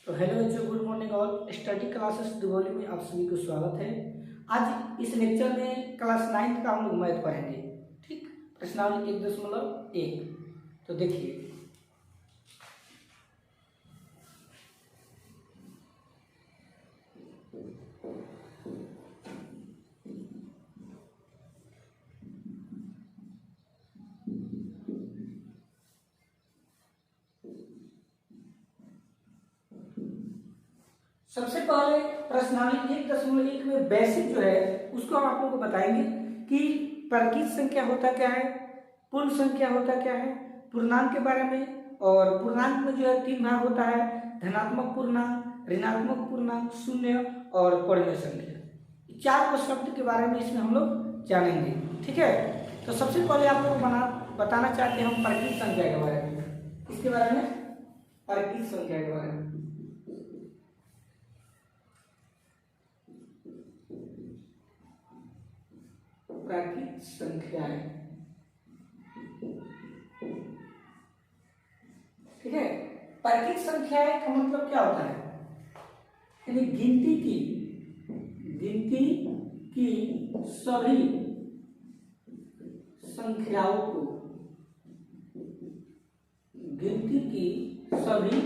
तो हेलो बच्चों, good morning all. Study classes Dubauli में आप सभी को स्वागत है। आज इस लेक्चर में क्लास 9 का हम लोग मैथ पढ़ेंगे। ठीक, प्रश्नावली 1.1। तो देखिए, सबसे पहले प्रश्नावली 1.1 में बेसिक जो है उसको हम आप लोगों को बताएंगे कि परकीय संख्या होता क्या है, पूर्ण संख्या होता क्या है, पूर्णांक के बारे में। और पूर्णांक में जो है 3 भाग होता है: धनात्मक पूर्णांक, ऋणात्मक पूर्णांक, शून्य और परिमेय संख्या। 4 को शब्द के बारे में इसमें हम लोग जानेंगे। ठीक है, तो सबसे पहले आप लोग बताना चाहते हैं हम परकीय संख्या के बारे में। इसके बारे में, परकीय संख्या के बारे में। प्राकृत संख्याएं, ठीक है। प्राकृत संख्याएं का मतलब क्या होता है? यानी गिनती की सभी संख्याओं को, गिनती की सभी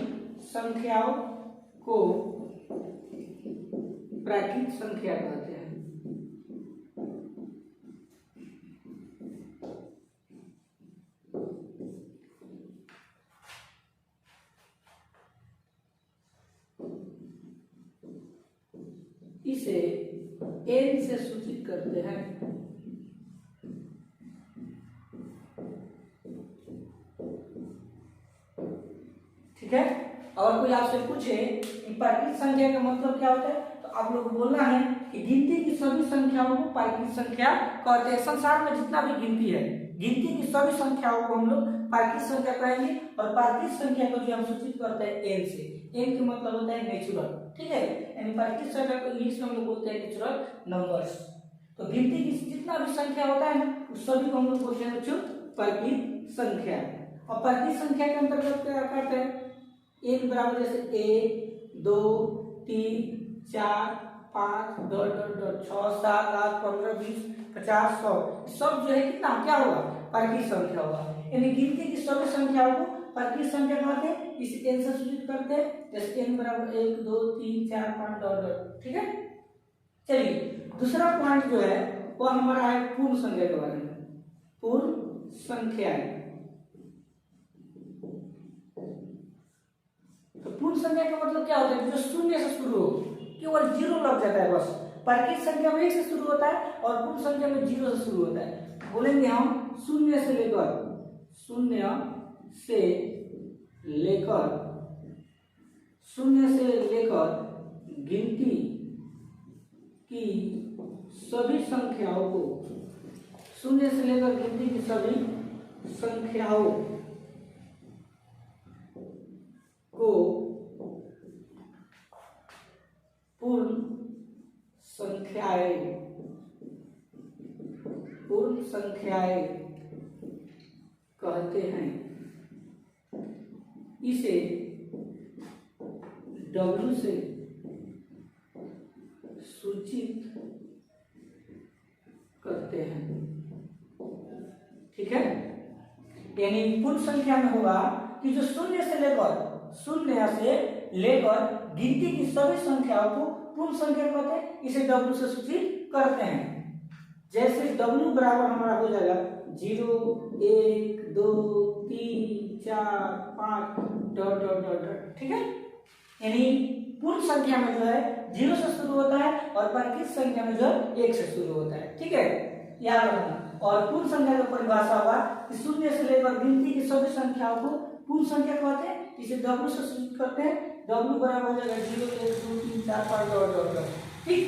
संख्याओं को प्राकृत संख्या कहते हैं। इसे n से सूचित करते हैं। ठीक है, और कोई आपसे पूछे कि प्राकृत संख्या का मतलब क्या होता है, तो आप लोग को बोलना है कि गिनती की सभी संख्याओं को प्राकृत संख्या कहते हैं। संसार में जितना भी गिनती है, गिनती की सभी संख्याओं को हम लोग प्राकृत संख्या कहेंगे। और प्राकृत संख्या को जो हम सूचित करते हैं n से। n का मतलब होता है नेचुरल। ठीक है, यानी प्राकृत संख्या को इंग्लिश में हम लोग बोलते हैं नेचुरल नंबर्स। तो गिनती की जितना भी संख्या होता है ना, उस सभी को हम लोग बोलते हैं बच्चों प्राकृत संख्या। और प्राकृत संख्या के अंतर्गत क्या करते हैं? n बराबर जैसे 1 2 3 4 5 6 7 8 15 20 50 100 सब जो है कितना क्या होगा? प्राकृत संख्या होगा। यानी गिनती की सभी संख्याओं को प्राकृत संख्या कहते हैं। इसे n से सूचित करते हैं, जैसे n बराबर 1 2 3 4 5 ठीक है। चलिए, दूसरा पॉइंट जो है वो हमारा है पूर्ण संख्या के बारे में। पूर्ण संख्या, तो पूर्ण संख्या का मतलब क्या होता है? जो शून्य से शुरू हो, केवल 0 लग जाता है बस। प्राकृत संख्या में 1 से शुरू होता है और पूर्ण संख्या में 0 से शुरू होता है। बोलेंगे हम शून्य से लेकर गिनती की सभी संख्याओं को, शून्य से लेकर गिनती की सभी संख्याओं को पूर्ण संख्याएं कहते हैं। इसे W से सूचित करते हैं। ठीक है, यानी पूर्ण संख्या में होगा कि जो शून्य से लेकर गिनती की सभी संख्याओं को पूर्ण संख्या कहते हैं। इसे W से सूचित करते हैं। जैसे W बराबर हमारा हो जाएगा 0 1 2 3 4 5 ठीक है। यानी पूर्ण संख्या में जो है 0 से शुरू होता है और प्राकृत संख्या में जो है 1 से शुरू होता है। ठीक है, याद रखना। और पूर्ण संख्या की परिभाषा होगा कि शून्य से लेकर गिनती की सभी संख्याओं को पूर्ण संख्या कहते हैं। इसे W से सूचित करते हैं। W बराबर हो जाएगा 0 1 2 3 4 5 ठीक।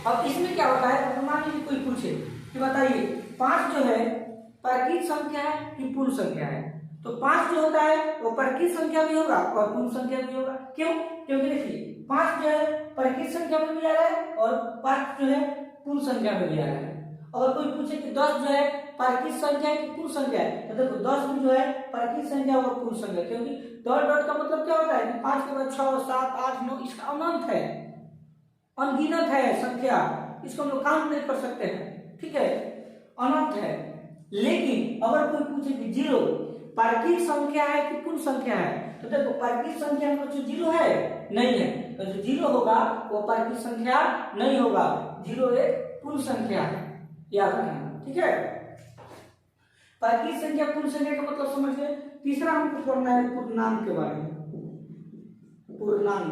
अब इसमें क्या होता है? मान लीजिए कोई पूछे कि बताइए 5 जो है प्राकृत संख्या है कि पूर्ण संख्या है? तो 5 जो होता है वो प्राकृत संख्या भी होगा और पूर्ण संख्या भी होगा। क्यों? क्योंकि देखिए 5 जो है प्राकृत संख्या में भी आ रहा है और 5 जो है पूर्ण संख्या में भी आ रहा है। अगर कोई पूछे कि 10 जो है प्राकृत संख्या है कि पूर्ण संख्या है, तो देखो 10 भी जो है प्राकृत संख्या और पूर्ण संख्या, क्योंकि डॉट डॉट का मतलब क्या होता है कि 5 के बाद 6 7 8 9 इसका अनंत है, अनगिनत है संख्या, इसको हम लोग काउंट नहीं कर सकते हैं, ठीक है, अनंत है। लेकिन अगर कोई पूछे कि 0 प्राकृत संख्या है कि पूर्ण संख्या है, तो देखो प्राकृत संख्या में जो 0 है नहीं है, तो जो 0 होगा वो प्राकृत संख्या नहीं होगा, 0 एक पूर्ण संख्या है, याद रखना, ठीक है। प्राकृत संख्या पूर्ण संख्या का मतलब समझ गए। तीसरा हमको पढ़ना है पूर्णांक के बारे में, पूर्णांक,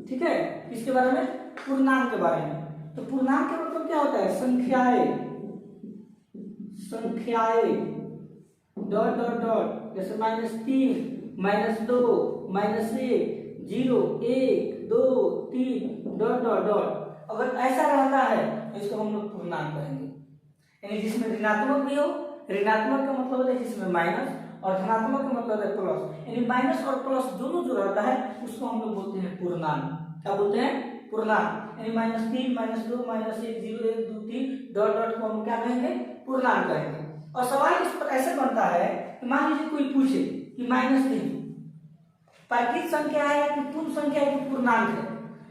ठीक है, इसके बारे में पूर्णांक के बारे में। तो पूर्णांक का मतलब क्या होता है, संख्याएं, संख्याएं डॉट डॉट डॉट, जैसे -3 -2 -1 0 1 2 3 डॉट डॉट डॉट, अगर ऐसा रहता है तो इसको हम लोग पूर्णांक कहेंगे। यानी जिसमें ऋणात्मक भी हो, ऋणात्मक का मतलब होता है जिसमें माइनस, और धनात्मक का मतलब है प्लस, यानी माइनस और प्लस दोनों जो रहता है उसको हम लोग बोलते हैं पूर्णांक। क्या बोलते हैं, पूर्णांक। यानी -3 -2 -1 0 1 2 3 डॉट डॉट को हम क्या कहेंगे, पूर्णांक कहेंगे। और सवाल इस पर ऐसे बनता है कि मान लीजिए कोई पूछे कि -3 प्राकृत संख्या है या कि पूर्ण संख्या है कि पूर्णांक है,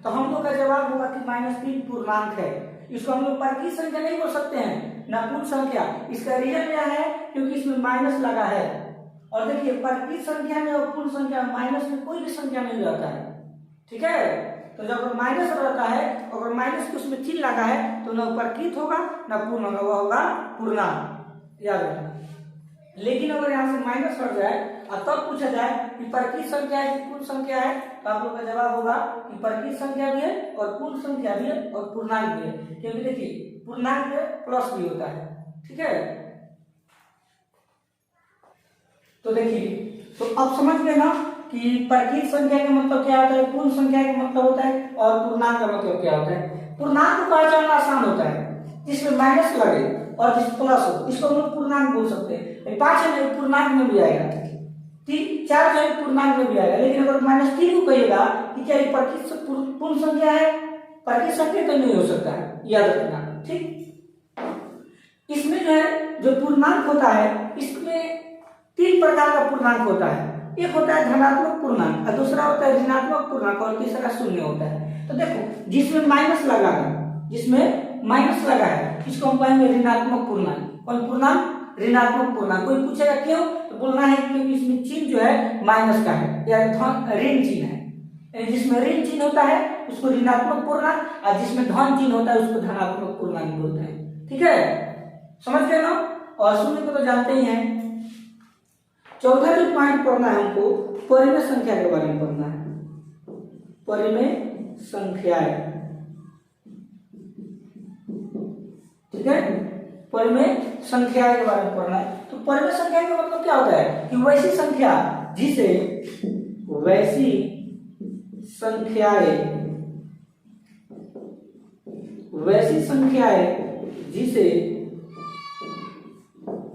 तो हम लोग का जवाब होगा कि -3 पूर्णांक है। इसको हम लोग प्राकृत संख्या नहीं बोल सकते हैं ना पूर्ण संख्या। इसका रीजन क्या है, क्योंकि इसमें माइनस लगा है। और देखिए प्राकृत संख्या में और पूर्ण संख्या में माइनस में कोई भी संख्या नहीं रहता है, ठीक है। तो जब माइनस रहता है, अगर माइनस के उसमें चिन्ह लगा है तो न प्राकृत होगा ना पूर्ण होगा, वह होगा पूर्णांक, याद रखना। लेकिन अगर यहाँ से माइनस हट जाए और तब पूछा जाए कि प्राकृत संख्या है कि पूर्ण संख्या है, तो आप लोग का जवाब होगा कि प्राकृत संख्या भी है और पूर्ण संख्या भी है और पूर्णांक भी है, क्योंकि देखिए पूर्णांक में प्लस भी होता है, ठीक है। तो देखिए, तो अब समझ गए ना कि प्राकृत संख्या का मतलब क्या होता है, पूर्ण संख्या का मतलब होता है, और पूर्णांक का मतलब क्या होता है। पूर्णांक को पहचानना आसान होता है, जिसमें माइनस लगे और जिस प्लस हो, इसको हम लोग पूर्णांक बोल सकते हैं। 5 है पूर्णांक में भी आएगा, 3 4 जो है पूर्णांक में भी आएगा। लेकिन अगर -3 को कहिएगा कि क्या ये प्राकृत पूर्ण संख्या है, प्राकृत संख्या तो नहीं हो सकता है, याद रखना, ठीक। इसमें जो है जो पूर्णांक होता है, इसमें 3 प्रकार का पूर्णांक होता है। एक होता है धनात्मक पूर्णांक, और दूसरा होता है ऋणात्मक पूर्णांक, और तीसरा शून्य होता है। तो देखो जिसमें माइनस लगा है, जिसमें माइनस लगा है, इसको हम कहेंगे ऋणात्मक पूर्णांक। कौन पूर्णांक, ऋणात्मक पूर्णांक। कोई पूछेगा क्यों, तो बोलना है क्योंकि इसमें चिन्ह जो है माइनस का है, या ऋण चिन्ह है। जिसमें ऋण चिन्ह होता है उसको ऋणात्मक पूर्णांक, और जिसमें धन चिन्ह होता है उसको धनात्मक पूर्णांक बोलते हैं, ठीक है, समझ गए ना। और शून्य को तो जानते ही हैं। चौथा जो पॉइंट पढ़ना है हमको, परिमेय संख्या के बारे में पढ़ना है, परिमेय संख्याएं, ठीक है, परिमेय संख्याएं के बारे में पढ़ना है। तो परिमेय संख्या का मतलब क्या होता है कि वैसी संख्या जिसे, वैसी संख्याएं, वैसी संख्याएं जिसे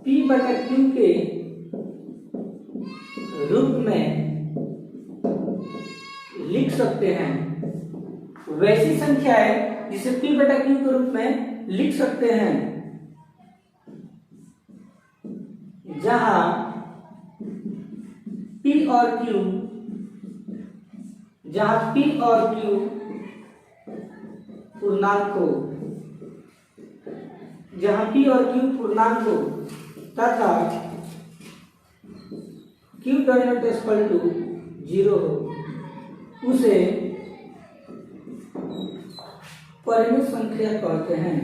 P/Q के रूप में लिख सकते हैं, वैसी संख्याएं जिसे P/Q के रूप में लिख सकते हैं, जहां P और Q, जहां P और Q पूर्णांक हो, जहां P और Q पूर्णांक हो, तथा Q = 0 हो, उसे परिमेय संख्या कहते हैं,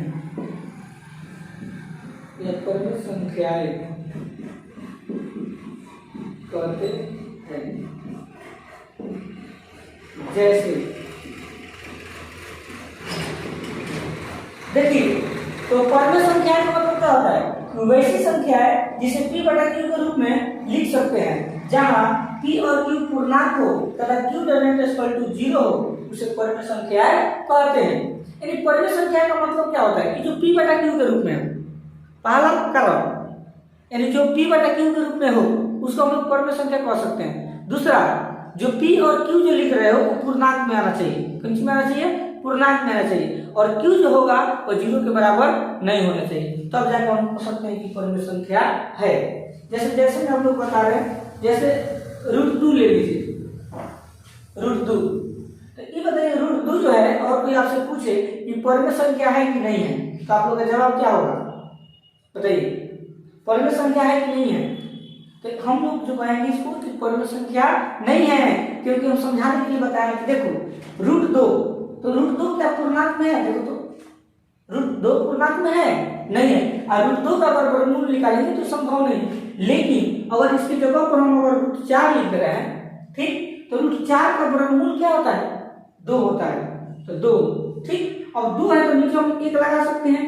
या परिमेय संख्याएं कहते हैं। जैसे देखिए, तो परिमेय संख्या का मतलब क्या होता है, वैसी संख्या है जिसे P/Q के रूप में लिख सकते हैं, जहां P और Q पूर्णांक हो तथा Q = 0 हो, उसे परिमेय संख्याएं कहते हैं। यानी परिमेय संख्या का मतलब क्या होता है कि जो P/Q के रूप में हो, पहला कारण, यानी जो P/Q के रूप में हो उसको हम लोग परिमेय संख्या कह सकते हैं। दूसरा, जो P और Q जो लिख रहे हो वो पूर्णांक में आना चाहिए, किस में आना चाहिए, पूर्णांक में आना चाहिए, और q जो होगा वो 0 के बराबर नहीं होना चाहिए, तब जाकर हम कह सकते हैं कि परिमेय संख्या है। जैसे जैसे मैं आप लोग बता रहे हैं, जैसे √2 ले लीजिए, √2, तो ये बताइए √2 जो है, और कोई आपसे पूछे कि परिमेय संख्या है कि नहीं है, तो आप लोग का जवाब क्या होगा बताइए? परिमेय संख्या है कि नहीं है? तो हम लोग जो कहेंगे इसको कि परिमेय संख्या नहीं है, क्योंकि हम समझाने के लिए बताया कि देखो √2, तो √2 क्या पूर्णांक में है? देखो तो √2 पूर्णांक में है नहीं है, और √2 का अगर वर्गमूल निकालेंगे तो संभव नहीं। लेकिन अगर इसकी जगह पर हम अगर √4 लिख रहे हैं, ठीक, तो √4 का वर्गमूल क्या होता है? 2 होता है, तो 2, ठीक। अब 2 है तो नीचे हम 1 लगा सकते हैं,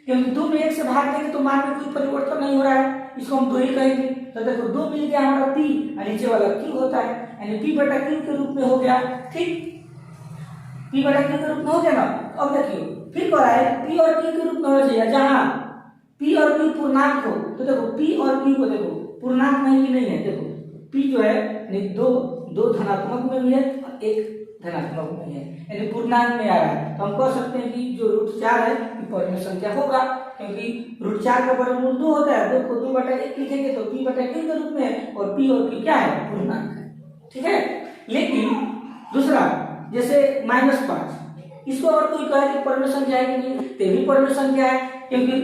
क्योंकि 2 में 1 से भाग देंगे तो मान में कोई परिवर्तन नहीं हो रहा है, इसको हम 2 ही कहेंगे। तो देखो 2 मिल गया हमारा p, और नीचे वाला q होता है, यानी p/q के रूप में हो गया, ठीक, p/q के रूप में हो गया ना। अब देखिए फिर कह रहा है p और q के रूप में होना चाहिए, जहां p और q पूर्णांक हो, तो देखो p और q को देखो पूर्णांक में कि नहीं है, देखो p जो है दो धनात्मक में भी है और 1 धनात्मक में है, यानी पूर्णांक में आ रहा है, तो हम कह सकते हैं कि जो √4 है ये परिमेय संख्या होगा, क्योंकि √4 का वर्गमूल 2 होता है, 2 को 2/1 लिखेंगे तो p/q के रूप में, और p और q क्या है? पूर्णांक है, ठीक है। लेकिन दूसरा जैसे -5, इसको अगर कोई कहे कि परिमेय संख्या है कि नहीं, तो भी परिमेय संख्या है, क्योंकि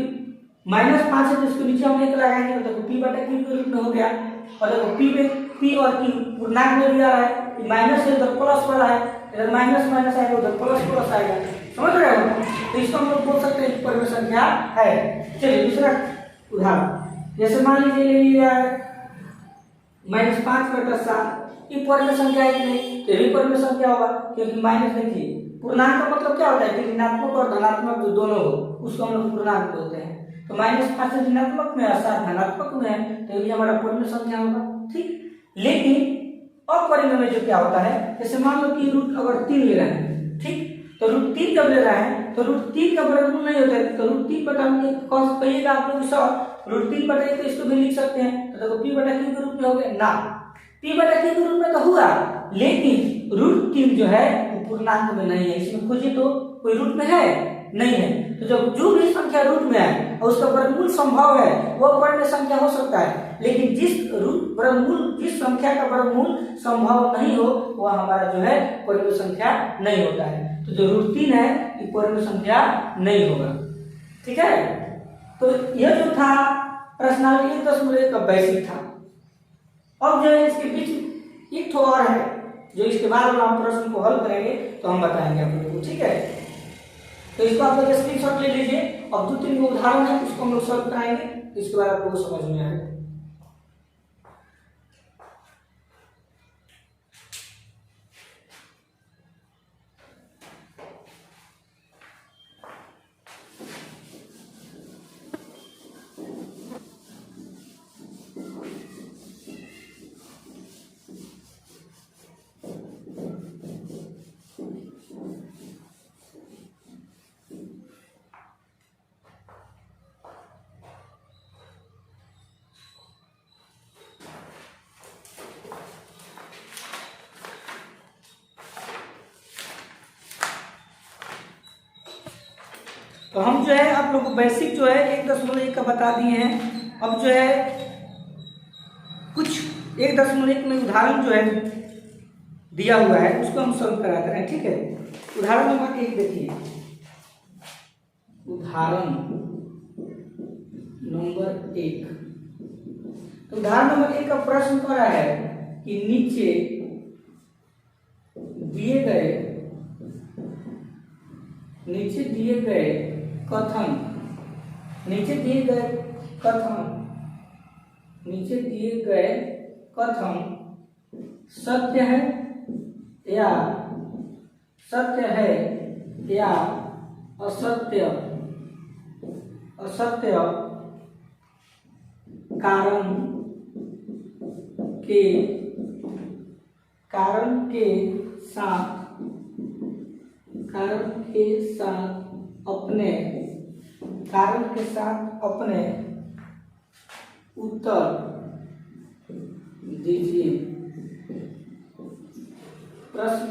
-5 है तो इसको नीचे हम 1 लगाएंगे, तो देखो p/q के रूप में हो गया, और देखो p और q पूर्णांक में भी आ रहा है, माइनस है उधर प्लस वाला है, इधर माइनस माइनस आएगा उधर प्लस आएगा, समझ रहे हो? तो इसको हम लोग बोल सकते हैं कि परिमेय संख्या है। चलिए दूसरा उदाहरण, जैसे मान लीजिए ले लिया -5/7, ये परिमेय संख्या है कि नहीं? तो ये परिमेय संख्या होगा, क्योंकि माइनस देखिए पूर्णांक का मतलब क्या होता है कि ऋणात्मक और धनात्मक जो दोनों हो उसको हम लोग पूर्णांक बोलते हैं। तो -5 ऋणात्मक में और 7 धनात्मक में है, तो ये हमारा परिमेय संख्या होगा, ठीक। लेकिन अपरिमेय में जो क्या होता है, जैसे मान लो कि रूट अगर 3 ले रहे हैं, ठीक, तो √3 जब ले रहा है तो √3 का वर्गमूल नहीं होता है, तो √3/1 कौन कहिएगा आप लोग? √3/1 तो इसको भी लिख सकते हैं, तो देखो p/q के रूप में हो गया ना, p/q के रूप में तो हुआ, लेकिन √3 जो है वो पूर्णांक में नहीं है, इसमें खोजिए तो कोई रूट में है नहीं है, तो जब जो भी संख्या रूट में है और उसका वर्गमूल संभव है वो परिमेय संख्या हो सकता है, लेकिन जिस संख्या का वर्गमूल संभव नहीं हो वो हमारा जो है परिमेय संख्या नहीं होता है। तो जो √3 है ये परिमेय संख्या नहीं होगा, ठीक है। तो यह जो था प्रश्नावली 1.1 का बेसिक था। अब जो है इसके बीच एक और है जो इसके बाद हम प्रश्न को हल करेंगे तो हम बताएंगे आप लोगों को, ठीक है। तो इसको आप लोग स्क्रीनशॉट ले लीजिए, अब 2-3 उदाहरण है उसको हम लोग सॉल्व कराएंगे, इसके बाद आप लोगों को समझ में आएगा। तो हम जो है आप लोग को बेसिक जो है 1.1 का बता दिए हैं। अब जो है कुछ 1.1 में उदाहरण जो है दिया हुआ है उसको हम सॉल्व कराते हैं, ठीक है। उदाहरण नंबर 1 देखिए, उदाहरण नंबर 1, तो उदाहरण नंबर 1 का प्रश्न कर रहा है कि नीचे दिए गए कथन सत्य है या असत्य कारण के साथ अपने उत्तर दीजिए। प्रश्न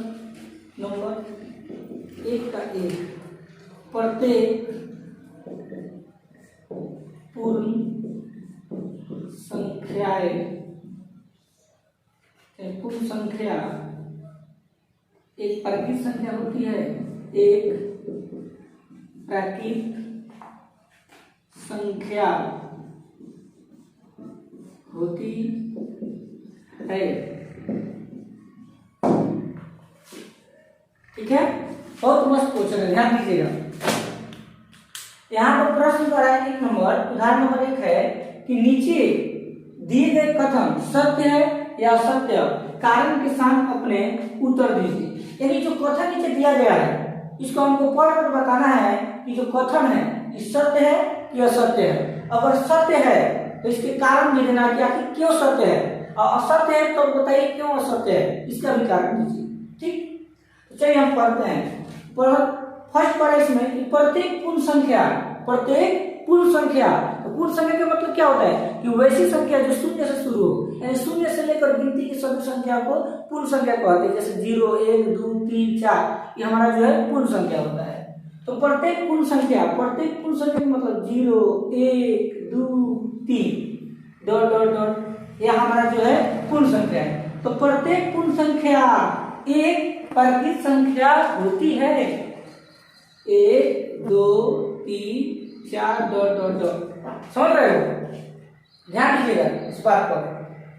नंबर एक का एक, प्रत्येक पूर्ण संख्याएं, पूर्ण संख्या एक प्राकृत संख्या होती है, एक प्राकृत संख्या होती है। ठीक है, बहुत मस्त क्वेश्चन है, ध्यान दीजिएगा। यहाँ पर प्रश्न कर रहा है 1 नंबर, उदाहरण नंबर 1 है कि नीचे दिए गए कथन सत्य है या असत्य, कारण के साथ अपने उत्तर दीजिए। यानी जो कथन नीचे दिया गया है इसको हमको पढ़कर बताना है कि जो कथन है ये सत्य है या असत्य है। अगर सत्य है तो इसके कारण भी देना कि आखिर क्यों सत्य है, और असत्य है तो बताइए क्यों असत्य है, इसका भी कारण दीजिए। ठीक, तो चलिए हम पढ़ते हैं। फर्स्ट पर इसमें कि प्रत्येक पूर्ण संख्या, प्रत्येक पूर्ण संख्या, तो पूर्ण संख्या का मतलब क्या होता है कि वैसी संख्या जो शून्य से शुरू हो, यानी शून्य से लेकर गिनती की सभी संख्या को पूर्ण संख्या कहते हैं। जैसे 0, 1, 2, 3, 4, ये हमारा जो है पूर्ण संख्या होता है। तो प्रत्येक पूर्ण संख्या, प्रत्येक पूर्ण संख्या का मतलब 0, 1, 2, 3 डॉट डॉट डॉट, यह हमारा जो है पूर्ण संख्या है। तो प्रत्येक पूर्ण संख्या एक प्राकृत संख्या होती है। 1, 2, 3, 4 डॉट डॉट डॉट, समझ रहे हो? ध्यान दीजिएगा इस बात पर।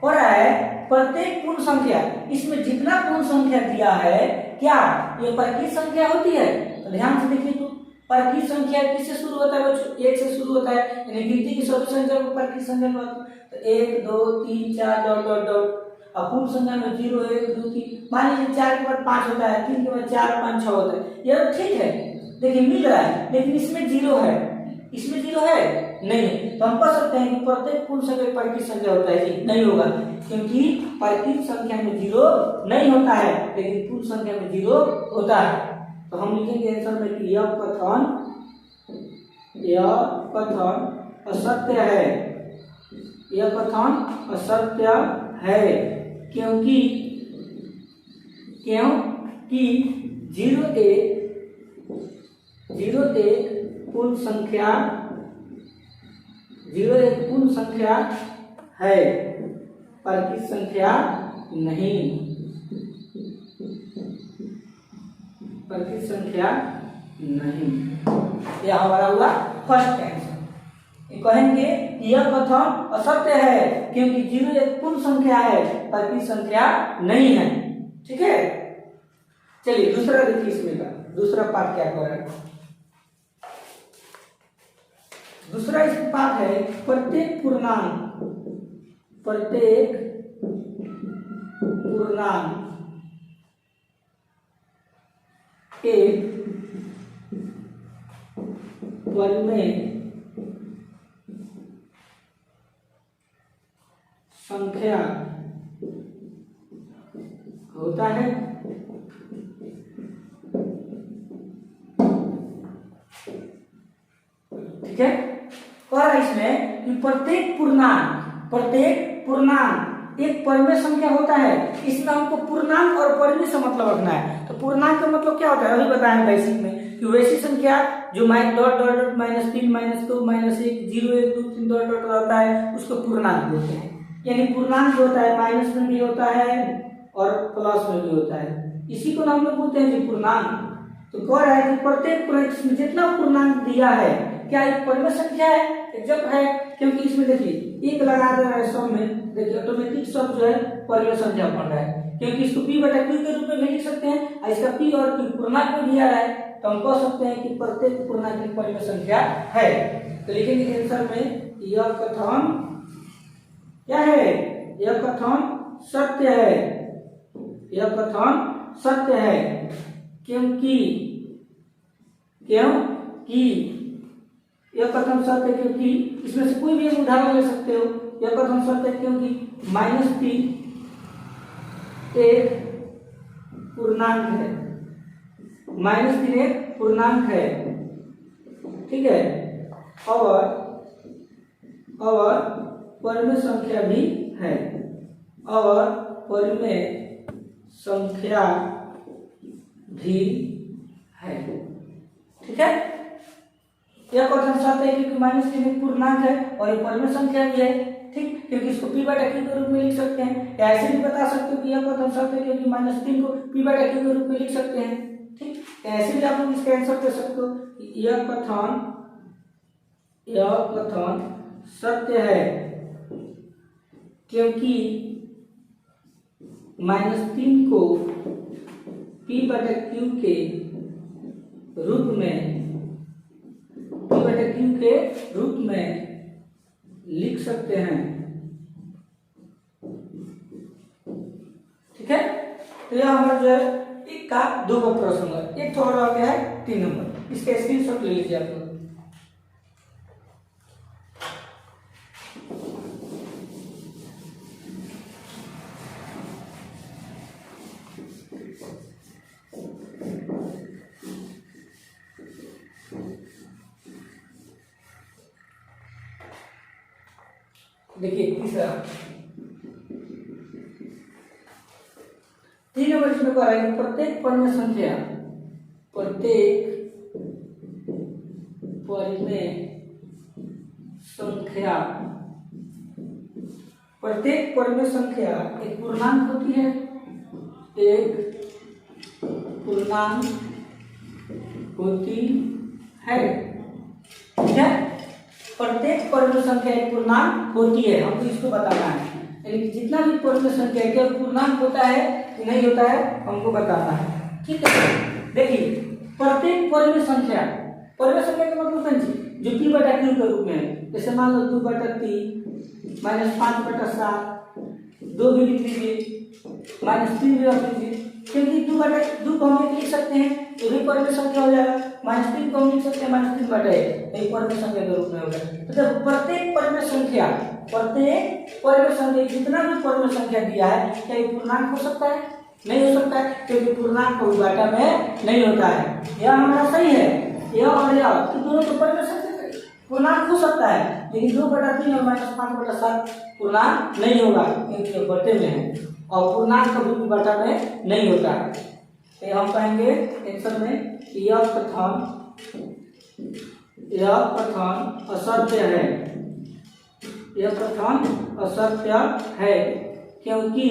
हो रहा है प्रत्येक पूर्ण संख्या, इसमें जितना पूर्ण संख्या दिया है क्या ये प्राकृत संख्या होती है। तो ध्यान से देखिए, तो प्राकृत संख्या किससे शुरू होता है बच्चों, 1 से शुरू होता है, यानी गिनती की सभी संख्या को प्राकृत संख्या कहते हैं। तो 1, 2, 3, 4 डॉट डॉट डॉट। अब पूर्ण संख्या में 0, 1, 2, 3, मान लीजिए 4 के बाद 5 होता है, 3 के बाद 4, 5, 6 होता है, ये ठीक है, देखिए मिल रहा है। लेकिन इसमें 0 है, इसमें 0 है नहीं, तो हम कह सकते हैं कि प्रत्येक पूर्ण संख्या प्राकृत संख्या होता है जी, नहीं होगा, क्योंकि प्राकृत संख्या में 0 नहीं होता है, लेकिन पूर्ण संख्या में 0 होता है। तो हम लिखेंगे आंसर में कि यह कथन असत्य है, यह कथन असत्य है, क्योंकि 0 एक पूर्ण संख्या, 0 एक पूर्ण संख्या है, प्राकृत संख्या नहीं, प्राकृत संख्या नहीं। यह हमारा हुआ फर्स्ट आंसर। कहेंगे यह कथन असत्य है क्योंकि 0 एक पूर्ण संख्या है, प्राकृत संख्या नहीं है। ठीक है, चलिए दूसरा देखिए, इसमें का दूसरा पाठ क्या कर रहा है। दूसरा इस पाठ है प्रत्येक पूर्णांक, प्रत्येक पूर्णांक एक परिमेय संख्या होता है। ठीक है, और इसमें कि प्रत्येक पूर्णांक एक परिमेय संख्या होता है। इसमें हमको पूर्णांक और परिमेय से मतलब रखना है। तो पूर्णांक का मतलब क्या होता है अभी बताया बेसिक में कि वैसी संख्या जो -dot dot dot -3 -2 -1 0 1 2 3 dot dot रहता है उसको पूर्णांक बोलते हैं। यानी पूर्णांक होता है माइनस में भी होता है और प्लस में भी होता है, इसी को हम लोग बोलते हैं पूर्णांक। तो कह रहा है कि प्रत्येक पूर्णांक में जितना पूर्णांक दिया है क्या एक परिमेय संख्या है, एग्जैक्ट है, क्योंकि इसमें देखिए 1 लगा दे रहा है सब में, देखिए ऑटोमेटिक सब जो है परिमेय संख्या बन रहा है, क्योंकि इसको p बटा q के रूप में भी लिख सकते हैं और इसका p और q पूर्णांक में दिया है, तो हम कह सकते हैं कि प्रत्येक पूर्णांक एक परिमेय संख्या है। तो लिखेंगे आंसर में यह कथन क्या है, यह कथन सत्य है, यह कथन सत्य है, क्योंकि यह कथन सत्य है क्योंकि इसमें से कोई भी एक उदाहरण ले सकते हो। यह कथन सत्य है क्योंकि -3 एक पूर्णांक है, -3 एक पूर्णांक है। ठीक है, और परिमेय संख्या भी है, और परिमेय संख्या भी है। ठीक है, यह क्वेश्चन सत्य है क्योंकि -3 एक पूर्णांक है और ये परिमेय संख्या भी है। ठीक, क्योंकि इसको p/q के रूप में लिख सकते हैं, या ऐसे भी बता सकते हो कि यह क्वेश्चन सत्य है क्योंकि -3 को p/q के रूप में लिख सकते हैं। ठीक, ऐसे भी आप लोग इसका आंसर दे सकते हो कि यह कथन सत्य है क्योंकि -3 को p/q के रूप में लिख सकते हैं। ठीक है, तो यह हमारा जो है एक का 2 का प्रश्न है। एक थोड़ा रह गया है 3 नंबर, इसका स्क्रीनशॉट ले लीजिए आप लोग। देखिए तीसरा 3 नंबर इसमें कह रहा है प्रत्येक परिमेय संख्या एक पूर्णांक होती है, ठीक है। प्रत्येक परिमेय संख्या एक पूर्णांक होती है, हमको इसको बताना है। यानी कि जितना भी परिमेय संख्या क्या पूर्णांक होता है कि नहीं होता है हमको बताना है। ठीक है, देखिए प्रत्येक परिमेय संख्या का मतलब समझिए जो p/q के रूप में है। जैसे मान लो 2/3 -5/7 2 भी लिख लीजिए, -3 भी रख लीजिए, क्योंकि 2 को हम लिख सकते हैं, ये भी परिमेय संख्या हो जाएगा। -3 को हम लिख सकते हैं -3/1, ये परिमेय संख्या के रूप में होगा। तो जब प्रत्येक परिमेय संख्या जितना भी परिमेय संख्या दिया है, क्या ये पूर्णांक हो सकता है? नहीं हो सकता है, क्योंकि पूर्णांक को बाटा में नहीं होता है। यह हमारा सही है, यह और यह तो दोनों तो परिमेय संख्या पूर्णांक हो सकता है, लेकिन 2/3 और -5/7 पूर्णांक नहीं होगा क्योंकि बटे में है और पूर्णांक कभी भी बटा में नहीं होता है। तो हम कहेंगे आंसर में कि यह कथन असत्य है। यह कथन असत्य है क्योंकि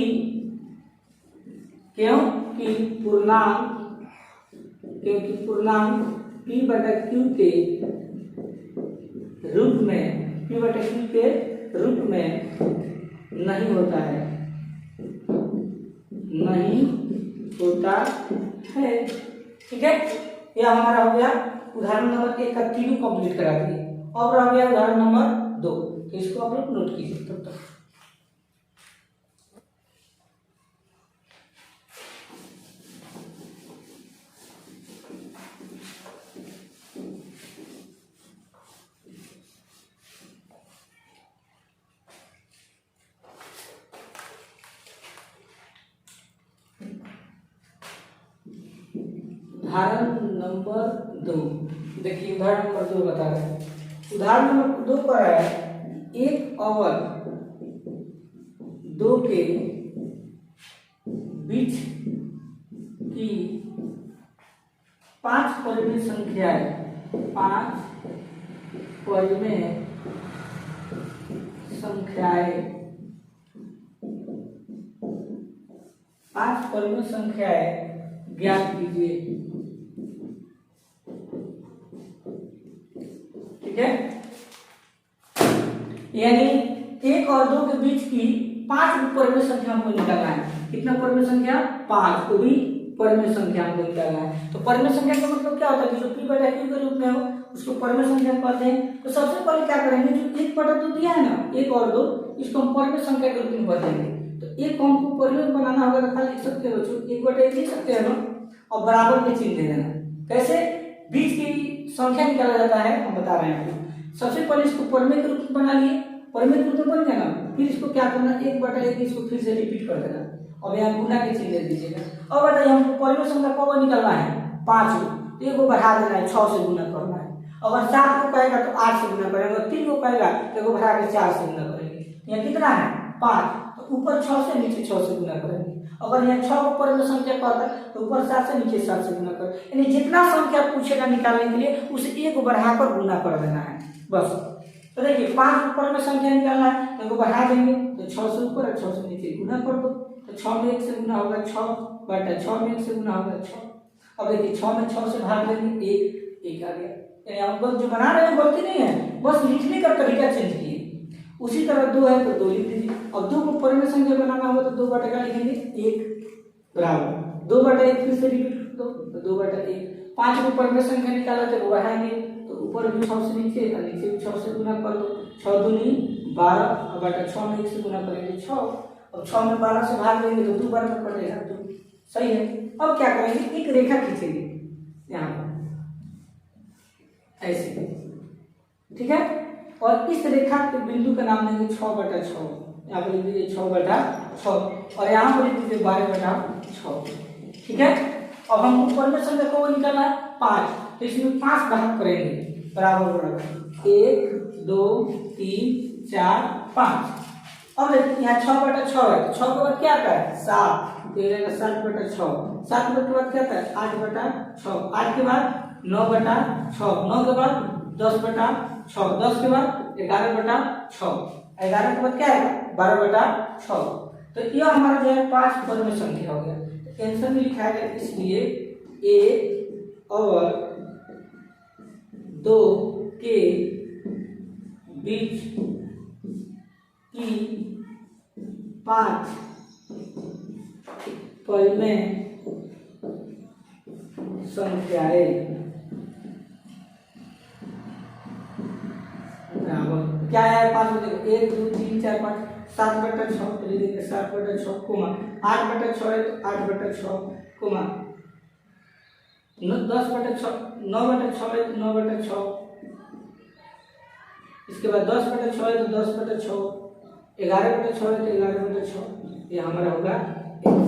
पूर्णांक p/q के रूप में नहीं होता है। ठीक है, यह हमारा हो गया उदाहरण नंबर 1 का 3 कंप्लीट करा दिए। और रह गया उदाहरण नंबर 2, तो इसको आप लोग नोट कीजिए तब तक। उदाहरण नंबर 2, देखिए उदाहरण नंबर 2 बता रहे हैं। उदाहरण नंबर 2 पर है 1 और 2 के बीच की 5 परिमेय संख्याएं 5 परिमेय संख्याएं ज्ञात कीजिए। ठीक है, यानी 1 और 2 के बीच की 5 परिमेय संख्या हमको निकालना है। कितना परिमेय संख्या? 5 को भी परिमेय संख्या हमको निकालना है। तो परिमेय संख्या का मतलब क्या होता है? जो p/q के रूप में हो उसको परिमेय संख्या कहते हैं। तो सबसे पहले क्या करेंगे, जो 1/2 दिया है ना, 1 और 2, इसको हम परिमेय संख्या के रूप में बदलेंगे। तो 1 को हमको परिमेय बनाना होगा तो लिख सकते हो बच्चों, 1/1 लिख सकते हैं ना, और बराबर के चिन्ह दे देना। कैसे बीच की संख्या निकाला जाता है हम बता रहे हैं आपको। सबसे पहले इसको परिमेय के रूप में बना लिए, परिमेय के रूप में बन गया ना, फिर इसको क्या करना, 1/1 इसको फिर से रिपीट कर देना और यहाँ गुना के चिन्ह दे दीजिएगा। और बताइए हमको परिमेय संख्या कब निकालना है? 5 को, 1 को बढ़ा देना है, 6 से गुना करना है। अगर 7 को कहेगा तो 8 से गुना करेंगे, 3 को कहेगा तो 1 को बढ़ा के 4 से गुना करेंगे। यहाँ कितना है? 5। ऊपर 6 से नीचे 6 से गुना करेंगे। अगर यहाँ 6 ऊपर में संख्या कहता है तो ऊपर 7 से नीचे 7 से गुना कर, यानी जितना संख्या पूछेगा निकालने के लिए उसे एक बढ़ाकर गुना कर देना है बस। तो देखिए 5 ऊपर में संख्या निकालना है तो बढ़ा देंगे, तो 6 से ऊपर और 6 से नीचे गुना कर दो, तो 6 में 1 से गुना होगा 6 बटा 6 में 1 से गुना होगा 6। अब देखिए 6 में 6 से भाग देंगे 1 आ गया। यानी हम जो बना रहे हैं गलती नहीं है, बस लिखने का तरीका चेंज किए। उसी तरह 2 है तो 2 लिख दीजिए। अब 2 को ऊपर में संख्या बनाना होगा तो 2 बटा का लिखेंगे 1 बराबर 2 बटा 1 फिर से रिपीट दो तो 2 बटा 1। 5 को ऊपर में संख्या निकाला तो बढ़ाएंगे तो ऊपर भी 6 से नीचे और नीचे भी 6 से गुना कर दो, 6 दूनी 12 और बटा 6 में 1 से गुना करेंगे 6। अब 6 में 12 से भाग देंगे तो 2 बार में कटेगा 2, सही है। अब क्या करेंगे, एक रेखा खींचेंगे यहाँ पर ऐसे, ठीक है। और इस रेखा के बिंदु का नाम देंगे 6 बटा 6। यहाँ पर लिख दीजिए 6 बटा 6 और यहाँ पर लिख दीजिए 12 बटा 6, ठीक है। अब हम ऊपर में संख्या को निकालना है 5, तो इसमें 5 भाग करेंगे बराबर बराबर 1 2 3 4 5। अब देखिए यहाँ 6 बटा 6 है तो 6 के बाद क्या आता है 7, तो ये रहेगा 7 बटा 6। 7 के बाद क्या आता है 8 बटा 6, 8 के बाद 9 बटा 6, 9 के बाद 10 बटा 6, 10 के बाद 11 बटा 6, 11 के बाद क्या है 12 बटा 6। तो यह हमारा जो है 5 पद में संख्या हो गया। तो आंसर में लिखा है इसलिए 1 और 2 के बीच की 5 पद में संख्याएं क्या है 5 में देखो 1 2 3 4 5 7 बटा 6 तो लिखेंगे 7 बटा 6 कोमा 8 बटा 6 है तो 8 बटा 6 कोमा 10 बटा 6 9 बटा 6 है तो 9 बटा 6, इसके बाद 10 बटा 6 है तो 10 बटा 6, 11 बटा 6 है तो 11 बटा 6, ये हमारा होगा 1।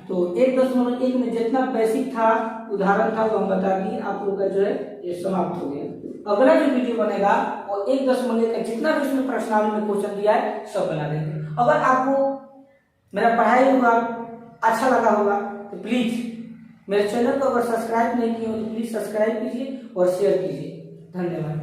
तो 1.1 में जितना बेसिक था उदाहरण था वो हम बता दिए, आप लोगों का जो है ये समाप्त हो गया। अगला जो वीडियो बनेगा वो 1.1 का जितना भी इसमें प्रश्नावली में क्वेश्चन दिया है सब बना देंगे। अगर आपको मेरा पढ़ाई होगा अच्छा लगा होगा तो प्लीज मेरे चैनल को अगर सब्सक्राइब नहीं किए हो तो प्लीज सब्सक्राइब कीजिए और शेयर कीजिए। धन्यवाद।